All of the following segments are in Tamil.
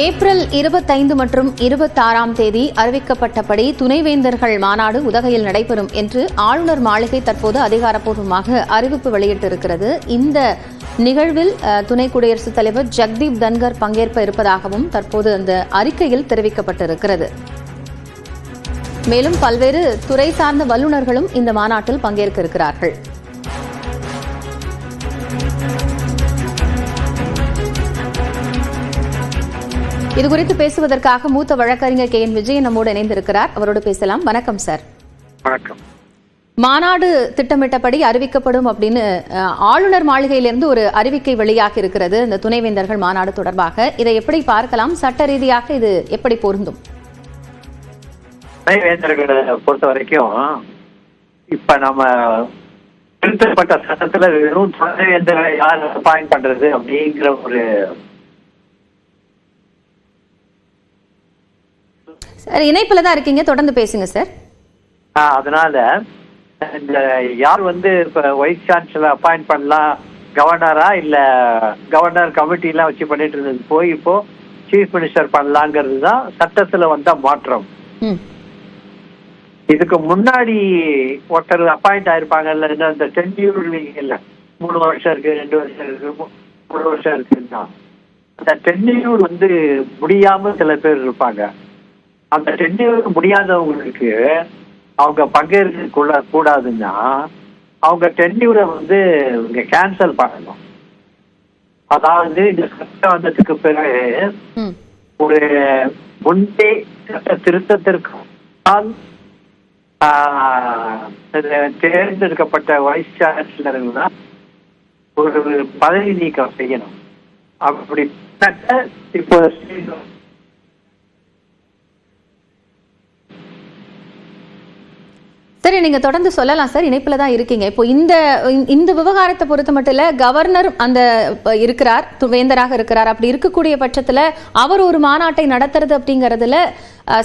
ஏப்ரல் 25 மற்றும் 26ஆம் தேதி அறிவிக்கப்பட்டபடி துணைவேந்தர்கள் மாநாடு உதகையில் நடைபெறும் என்று ஆளுநர் மாளிகை தற்போது அதிகாரப்பூர்வமாக அறிவிப்பு வெளியிட்டிருக்கிறது. இந்த நிகழ்வில் துணை குடியரசுத் தலைவர் ஜெகதீப் தன்கர் பங்கேற்ப இருப்பதாகவும் தற்போது அந்த அறிக்கையில் தெரிவிக்கப்பட்டிருக்கிறது. மேலும் பல்வேறு துறை சார்ந்த வல்லுநர்களும் இந்த மாநாட்டில் பங்கேற்க இருக்கிறார்கள். இதுகுறித்து பேசுவதற்காக மூத்த வழக்கறிஞர் KN விஜயன் நம்மோடு இணைந்திருக்கிறார். அவரோடு பேசலாம். வணக்கம் சார். வணக்கம். மாநாடு திட்டமிட்டபடி அறிவிக்கப்படும் அப்படின்னு ஆளுநர் மாளிகையிலிருந்து ஒரு அறிவிக்கை வெளியாகி இருக்கிறது இந்த துணைவேந்தர்கள் மாநாடு தொடர்பாக. இதை எப்படி பார்க்கலாம்? சட்ட ரீதியாக இது எப்படி பொருந்தும்? துணைவேந்தர்களை பொறுத்த வரைக்கும் இப்ப நம்ம திருத்தப்பட்ட சட்டத்துல வெறும் துணைவேந்தரை யார் அப்பாயிண்ட் பண்றது அப்படிங்கிற ஒரு சார் இணைப்புல தான் இருக்கீங்க, தொடர்ந்து பேசுங்க சார். அதனால இந்த யார் இப்ப வைஸ் சான்சலர் அப்பாயிண்ட் பண்ணலாம், கவர்னரா இல்ல கவர்னர் கமிட்டி எல்லாம் வச்சு பண்ணிட்டு இருந்தது போய் இப்போ சீஃப் மினிஸ்டர் பண்ணலாங்கிறது தான் சட்டத்துல வந்த மாற்றம். இதுக்கு முன்னாடி ஒருத்தர் அப்பாயிண்ட் ஆயிருப்பாங்கல்ல, இந்த டென்யூர் இல்ல 3 வருஷம் இருக்கு, 2 வருஷம் இருக்கு, 3 வருஷம் இருக்குன்னா அந்த டென்யூர் முடியாம சில பேர் இருப்பாங்க. அந்த டென்யூர் முடியாதவங்களுக்கு அவங்க பங்கேற்க கூடாதுன்னா அவங்க டென்யூரை கேன்சல் பண்ணணும். அதாவது இந்த சட்டம் வந்ததுக்கு பிறகு ஒரு முன்பே சட்ட திருத்தத்திற்கு தேர்ந்தெடுக்கப்பட்ட வைஸ் சான்சலர்கள் தான் ஒரு பதவி நீக்கம் செய்யணும். அப்படி இப்போ சரி, நீங்க தொடர்ந்து சொல்லலாம் சார். இணைப்புல தான் இருக்கீங்க. இப்போ இந்த விவகாரத்தை பொறுத்த மட்டும் இல்ல, கவர்னர் அந்த இருக்கிறார், வேந்தராக இருக்கிறார். அப்படி இருக்கக்கூடிய பட்சத்துல அவர் ஒரு மாநாட்டை நடத்துறது அப்படிங்கறதுல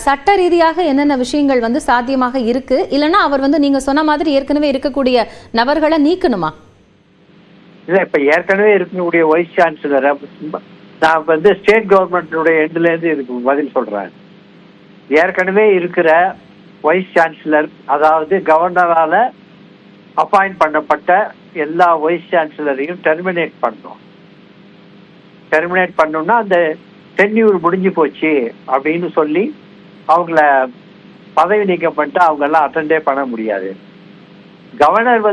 சட்ட ரீதியாக என்னென்ன விஷயங்கள் சாத்தியமாக இருக்கு? இல்லைன்னா அவர் நீங்க சொன்ன மாதிரி ஏற்கனவே இருக்கக்கூடிய நபர்களை நீக்கணுமா? இல்ல, இப்ப ஏற்கனவே இருக்கக்கூடிய வைஸ் சான்சலரை நான் ஸ்டேட் கவர்மெண்ட்டுடைய எண்ட்ல இருந்து இதுக்கு பதில் சொல்றேன். ஏற்கனவே இருக்கிற வைஸ் சான்சலர், அதாவது கவர்னரால அப்பாயிண்ட் பண்ணப்பட்ட எல்லா வைஸ் சான்சலரையும் டெர்மினேட் பண்ணணும். டெர்மினேட் பண்ணணும்னா அந்த டென்யூர் முடிஞ்சு போச்சு அப்படின்னு சொல்லி அவங்கள பதவி நீக்கம் பண்ணிட்டு அவங்க எல்லாம் அட்டெண்டே பண்ண முடியாது. கவர்னர்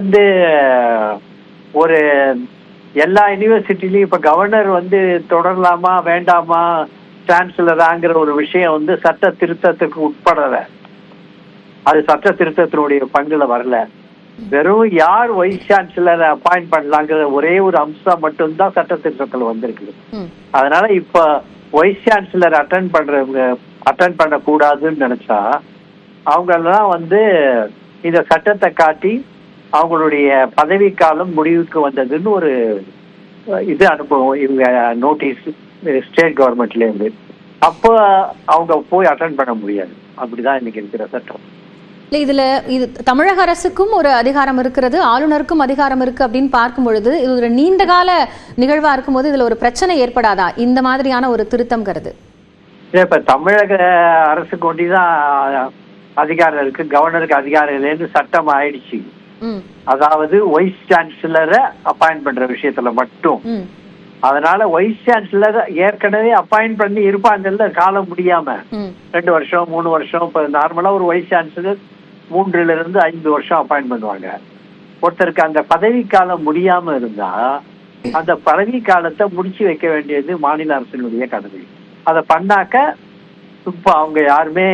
ஒரு எல்லா யூனிவர்சிட்டிலையும் இப்ப கவர்னர் தொடரலாமா வேண்டாமா சான்சலராங்கிற ஒரு விஷயம் சட்ட திருத்தத்துக்கு உட்படல. அது சட்ட திருத்தத்தினுடைய பங்குல வரல. வெறும் யார் வைஸ் சான்சலரை அப்பாயிண்ட் பண்ணலாங்கிற ஒரே ஒரு அம்சம் மட்டும்தான் சட்ட திருத்தத்தில் வந்திருக்கு. அதனால இப்ப வைஸ் சான்சலர் அட்டெண்ட் பண்ணக்கூடாதுன்னு நினைச்சா அவங்க எல்லாம் இந்த சட்டத்தை காட்டி அவங்களுடைய பதவி காலம் முடிவுக்கு வந்ததுன்னு ஒரு இது அனுப்புவோம் இவங்க நோட்டீஸ் ஸ்டேட் கவர்மெண்ட்ல இருந்து. அப்போ அவங்க போய் அட்டெண்ட் பண்ண முடியாது. அப்படிதான் இன்னைக்கு இருக்கிற சட்டம். இதுல தமிழக அரசுக்கும் ஒரு அதிகாரம் இருக்கிறது, ஆளுநருக்கும் அதிகாரம் இருக்கு அப்படின்னு பார்க்கும் பொழுது இது ஒரு நீண்ட கால நிகழ்வா இருக்கும்போது இதுல ஒரு பிரச்சனை ஏற்படாதா இந்த மாதிரியான ஒரு திருத்தம்ங்கிறது? இப்ப தமிழக அரசுக்கு ஒண்டிதான் அதிகாரம் இருக்கு, கவர்னருக்கு அதிகாரம் இல்லைன்னு சட்டம் ஆயிடுச்சு. அதாவது வைஸ் சான்சலரை அப்பாயிண்ட் பண்ற விஷயத்துல மட்டும். அதனால வைஸ் சான்சலர் ஏற்கனவே அப்பாயிண்ட் பண்ணி இருப்பாங்கல்ல காலம் முடியாம 2 வருஷம் 3 வருஷம். இப்ப நார்மலா ஒரு வைஸ் சான்சலர் 3 to 5 வருஷம் அப்பாயிண்ட் பண்ணுவாங்க. ஒருத்தருக்கு அந்த பதவி காலம் முடியாம இருந்தா அந்த பதவி காலத்தை முடிச்சு வைக்க வேண்டியது மாநில அரசினுடைய கடமை. அதை பண்ணாக்க இப்ப அவங்க யாருமே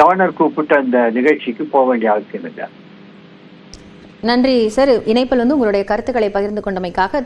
கவர்னர் கூப்பிட்டு அந்த நிகழ்ச்சிக்கு போக வேண்டிய அவசியம் இல்லை. நன்றி சார். இணைப்பில் உங்களுடைய கருத்துக்களை பகிர்ந்து கொண்டமைக்காக.